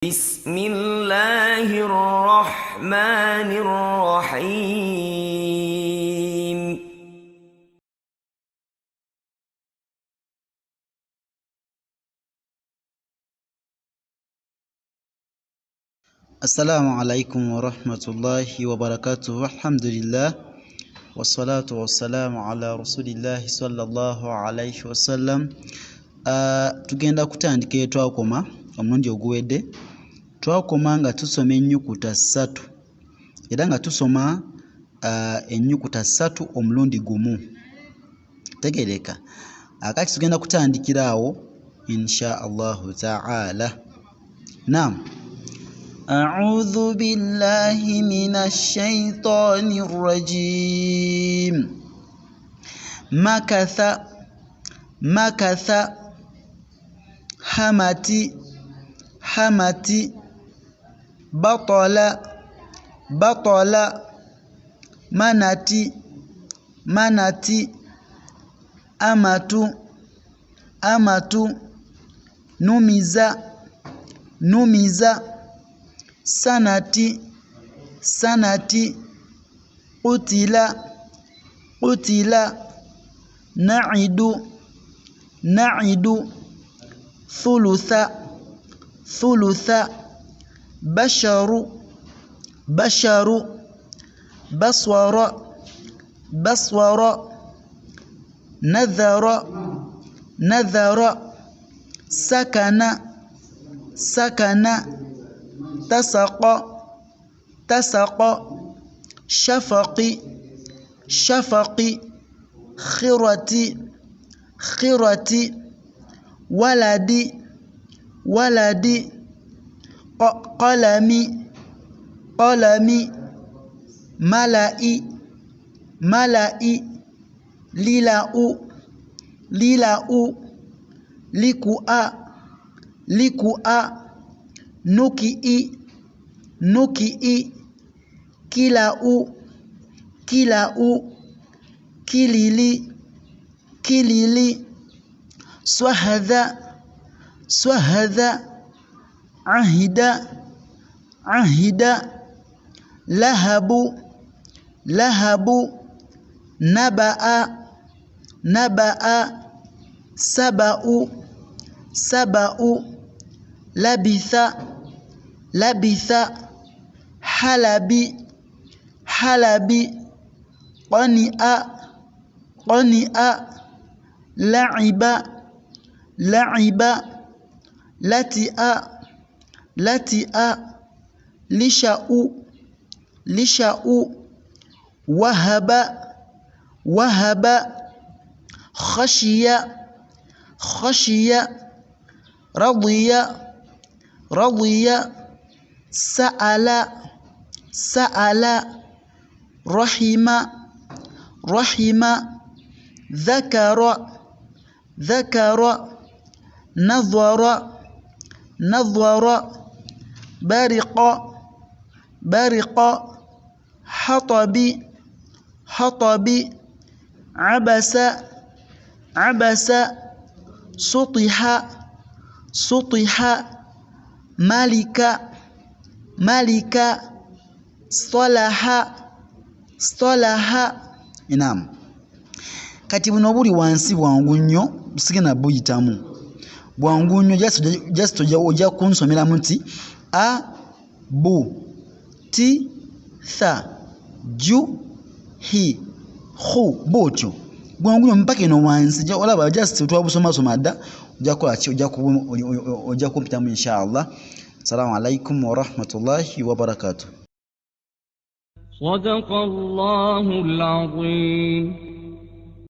بسم الله الرحمن الرحيم. السلام عليكم ورحمة الله وبركاته. الحمد لله والصلاة والسلام على رسول الله صلى الله عليه وسلم. Tugenda kutandika etwakoma omulundi oguwedde. Twakoma nga tusoma ennyukuta 3 era nga tusoma ennyukuta 3 omulundi gumu. Tegereka akati tugenda kutandikira awo insha Allahu ta'ala. Naam. أعوذ بالله من الشيطان الرجيم. مكث حمتي بطل منتي أمة نمز سنتي قتل نعد ثلث بشر بصور نذر سكن تسق شفق خرتي ولدي قلمي ملئ للأ لكؤ نكئ كلاء كليلي سهذ عهد لهب نبأ سبأ لبث حلبي قنئ لعب لتئ لشأ وهب خشي رضي سأل رحم ذكر نظر برق حطب عبس سطح ملك صلح. Naam. Kati buno buli wansi bwangu nnyo busigena buyitamu bwangu nnyo just ojja kunsomera muti a bu ti tha ju hi khu botyo bwangu nnyo mpaka eno wansi olaba just twabusoma dda ojja kumpitamu inshallah. Assalamu alaikum warahmatullahi wabarakatuh. صدق الله العظيم.